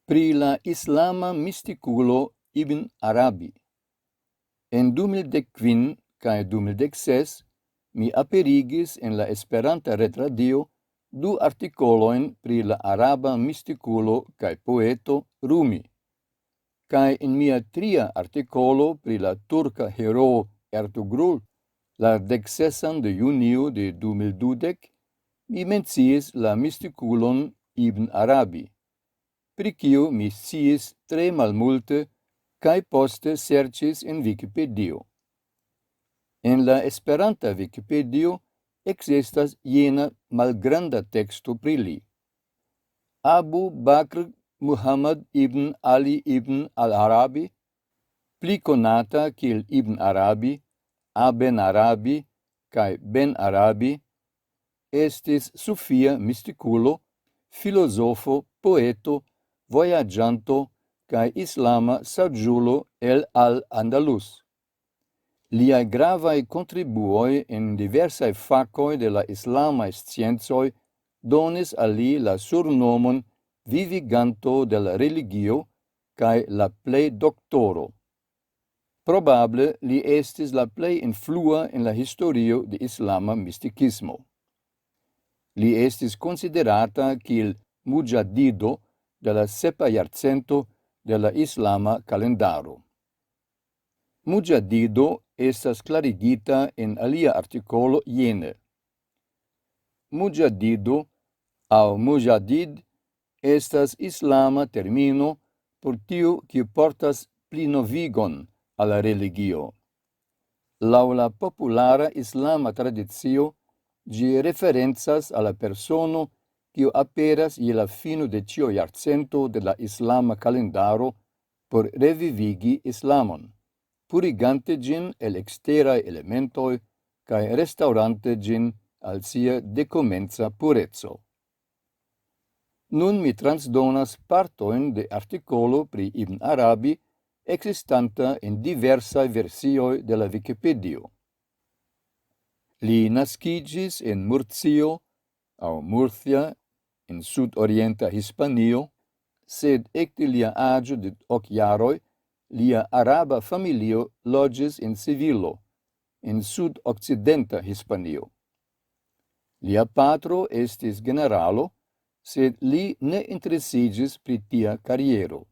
Pri la islama mysticulo Ibn Arabi. En 2015 kaj 2016 mi aperigis en la Esperanta retradio du artikolojn pri la araba mysticulo kaj poeto Rumi. Kaj en mia tria artikolo pri la turka heroo Ertugrul, la 16 de junio de 2020, mi menciis la mysticulon Ibn Arabi, pri kiu mi sciis tre malmulte kaj poste serĉis en Wikipedio. En la Esperanta Wikipedio ekzistas jena malgranda teksto pri li. Abu Bakr Muhammad ibn Ali ibn al-Arabi, pli konata kiel Ibn Arabi, Aben Arabi kaj Ben Arabi, estis sufia mysticulo, filosofo, poeto, vojaĝanto kaj islama saĝulo el al-Andalus. Liaj gravaj kontribuoj en diversaj fakoj de la islamaj sciencoj donis al li la surnomon viviganto de la religio kaj la plej doktoro. Probable li estis la plej influa en la historio de islama mistikismo. Li estis konsiderata kiel mujadido de la sepa jarcento de la islama kalendaro. Mujadido estas klarigita en alia artikolo jene. Mujadido aŭ mujadid estas islama termino por tiu kiu portas plinovigon al la religio. Laŭ la populara islama tradicio, ĝi referencas al la persono kiu aperas je la fino de ĉiu jarcento de la islama kalendaro por revivigi islamon, purigante ĝin el eksteraj elementoj kaj restaurante ĝin al sia dekomenca pureco. Nun mi transdonas partojn de artikolo pri Ibn Arabi ekzistanta en diversaj versioj de la Wikipedio. Li naskiĝis en Murcio aŭ Murcia en sudorienta Hispanio, sed ekde lia aĝo de 8 jaroj lia araba familio loĝis en Sevilo, en sudokcidenta Hispanio. Lia patro estis generalo, sed li ne interesiĝis pri tia kariero.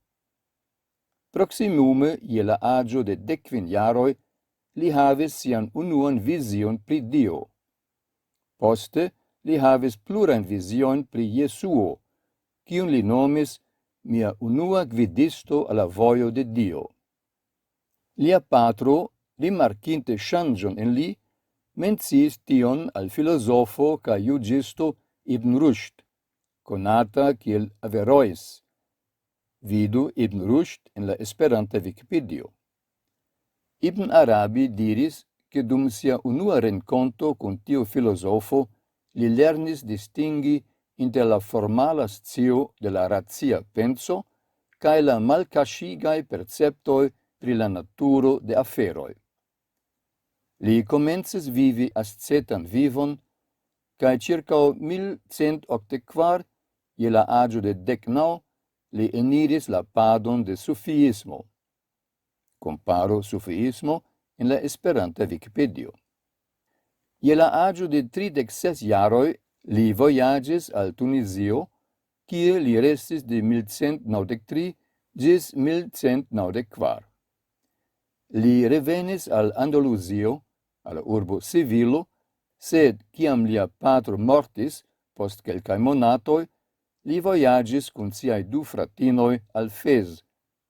Proksimume je la aĝo de 15 jaroj li havis sian unuan vizion pri Dio. Poste li havis plurajn viziojn pri Jesuo, kiun li nomis mia unua gvidisto al la vojo de Dio. Lia patro, rimarkinte ŝanĝon en li, menciis tion al filozofo kaj juĝisto Ibn Rushd, konata kiel Averroes. Vidu Ibn Rushd en la Esperanta Wikipedio. Ibn Arabi diris ke dum sia unua renkonto kun tiu filozofo li lernis distingi inter la formala scio de la racia penso kaj la malkaŝigaj perceptoj pri la naturo de aferoj. Li komencis vivi ascetan vivon kaj ĉirkaŭ 1184 je la aĝo de 19 li eniris la padon de sufiismo. Comparo sufiismo en la Esperanta Wikipedio. Je la aĝo de 36 jaroj li vojaĝis al Tunizio, kie li restis de 1193 ĝis 1194. Li revenis al Andaluzio, al la urbo Sevilo, sed kiam lia patro mortis post kelkaj monatoj, li vojaĝis kun siaj 2 fratinoj al Fez,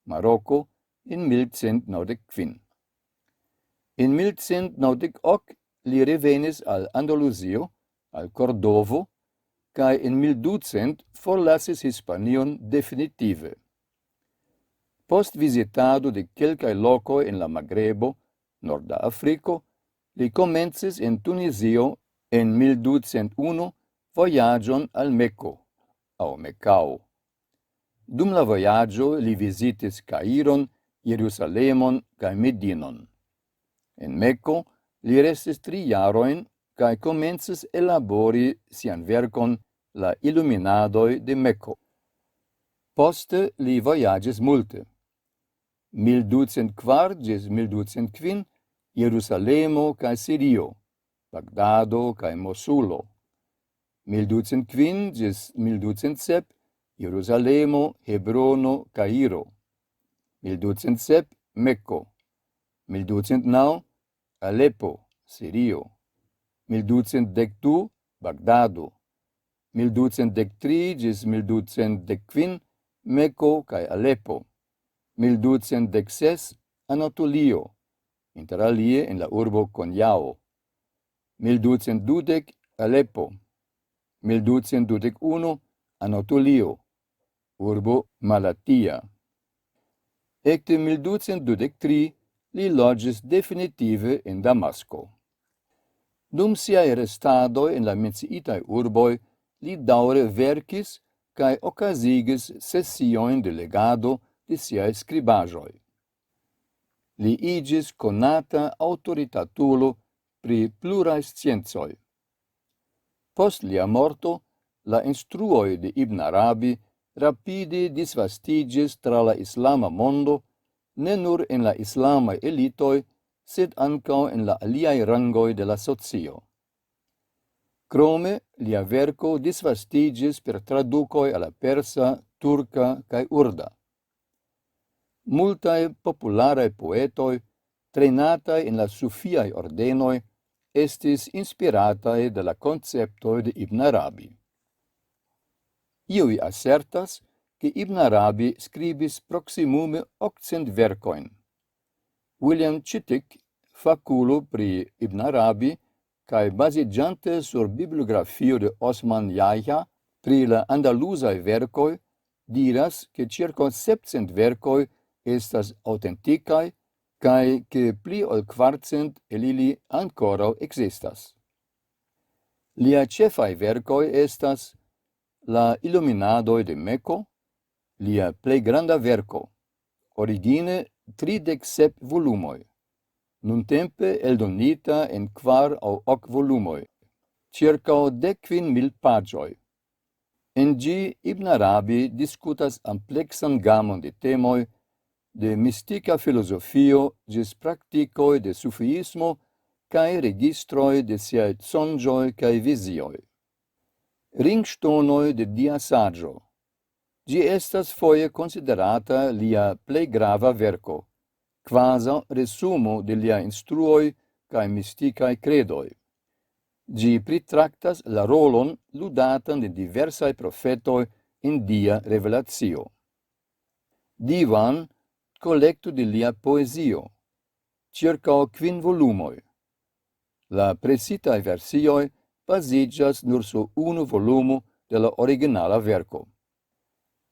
Maroko, en 1195. En 1198 li revenis al Andaluzio, al Cordovo, kaj en 1200 forlasis Hispanion definitive. Post vizitado de kelkaj lokoj en la Magrebo, Norda Afriko, li komencis en Tunizio en 1201 vojaĝon al Mekko, aŭ Mekao. Dum la vojaĝo li vizitis Kairon, Jerusalemon kaj Medinon. En Mekko li restis 3 jarojn kaj komencis elabori sian verkon La Iluminadoj de Mekko. Poste li voyages multe. 1204 ĝis 1205 Jerusalemo kaj Sirio, Bagdado kaj Mosulo. 1205 ĝis 1207 Jerusalemo, Hebrono, Kairo. 1207 Mekko. 1209 Aleppo, Sirio. 1212 Bagdado. 1213 ĝis 1215 Mekko kaj Aleppo. 1216 Anatolio, inter alie en la urbo Konjao. 1220 Aleppo. 1221 Anatolio, urbo Malatia. Ekde 1223 li loĝis definitive en Damasko. Dum siaj restadoj en la menciitaj urboj li daŭre verkis kaj okazigis sesiojn de legado de siaj skribaĵoj. Li iĝis konata aŭtoritatulo pri pluraj sciencoj. Post lia morto, la instruoj de Ibn Arabi rapide disvastiĝis tra la islama mondo, ne nur en la islamaj elitoj, sed ankaŭ en la aliaj rangoj de la socio. Krome, lia verko disvastiĝis per tradukoj al la persa, turka kaj urda. Multaj popularaj poetoj, trenataj en la sufiaj ordenoj, estis inspirataj de la konceptoj de Ibn Arabi. Iuj assertas, che Ibn Arabi scribis proximume 800 verkojn. William Chittick, faculo pri Ibn Arabi, kaj baziĝante sur bibliografio de Osman Yahya pri la andaluzaj verkoj, diras, che circa 700 verkoj estas autentikaj, kaj che pli ol 400 el ili ankoraŭ ekzistas. Lia ĉefaj verkoj estas la Iluminadoj de Mekko, lia plej granda verko, origine 37 volumoj, nuntempe eldonita en 4 aŭ 8 volumoj, ĉirkaŭ 15.000 paĝoj. En ĝi Ibn Arabi diskutas ampleksan gamon de temoj, de mistika filozofio ĝis praktikoj de sufiismo kaj registroj de siaj sonĝoj kaj vizioj. Ringŝtonoj de dia saĝo. Ĝi estas foje konsiderata lia plej grava verko, kvazaŭ resumo de lia instruoj kaj mistikaj kredoj. Ĝi pritraktas la rolon ludatan de diversaj profetoj en dia revelacio. Divan, kolekto de lia poezio, ĉirkaŭ 5 volumoj. La presitaj versioj baziĝas nur sur unu volumo de la originala verko.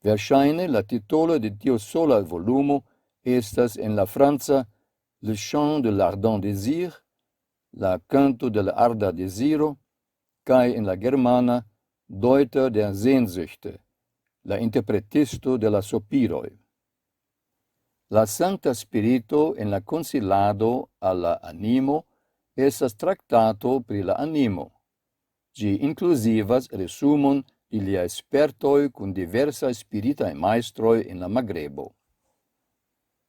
Verŝajne la titolo de tiu sola volumo estas en la franca Le chant de l'ardent désir, la canto de la arda desiro, kaj en la germana Deuter der Sehnsüchte, la interpretisto de la sopiroj. La Sancta Spirito en la consilado al la animo estas traktato pri la animo. Ĝi inkluzivas resumon de liaj spertoj kun diversaj spiritaj majstroj en la Magrebo.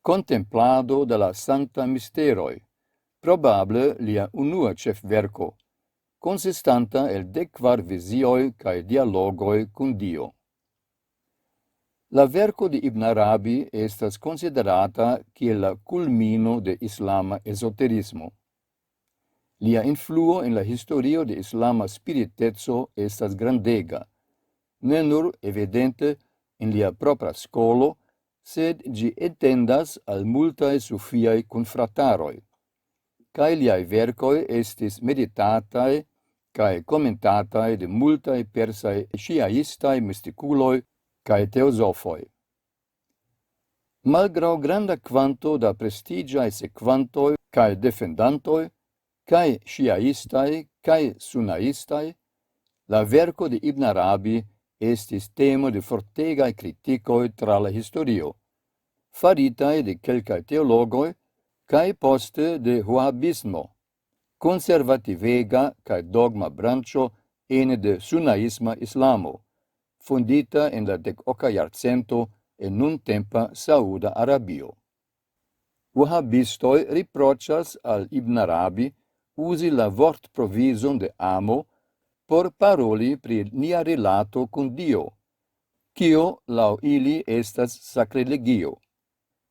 Contemplado de la Sancta Misteroj, probable lia unua ĉefverko, konsistanta el 14 vizioj kaj dialogoj kun Dio. La verko de Ibn Arabi estas konsiderata kiel la kulmino de islama ezoterismo. Lia influo en la historio de islama spiriteco estas grandega, ne nur evidente en lia propra skolo, sed ĝi etendas al multaj sufiaj kunfrataroj, kaj liaj verkoj estis meditataj kaj komentataj de multaj persaj ŝiaistaj mistikuloj kaj teozofoj. Malgraŭ granda kvanto da prestiĝaj sekvantoj kaj defendantoj, kaj ŝiaistaj kaj sunaistaj, la verko de Ibn Arabi estis temo de fortegaj kritikoj tra la historio, faritaj de kelkaj teologoj kaj poste de Wahhabismo, konservativega kaj dogma branĉo ene de sunaisma islamo, fondita en la 10 jarcento en nun tempa Sauda Arabio. Wahhabistoi riprocias al Ibn Arabi usi la vort provison de amo por paroli pri nia relato con Dio, cio lau ili estas sacrilegio.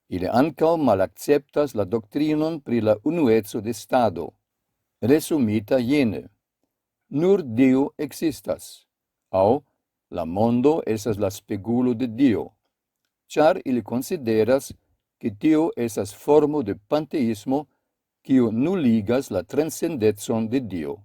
Ili ancao malacceptas la doctrinon pri la unuezzo de Stado, resumita jene. Nur Dio existas, au la mondo esas la spegulo de Dio, char ili consideras che tio esas formo de panteismo cio nulligas la transcendetson de Dio.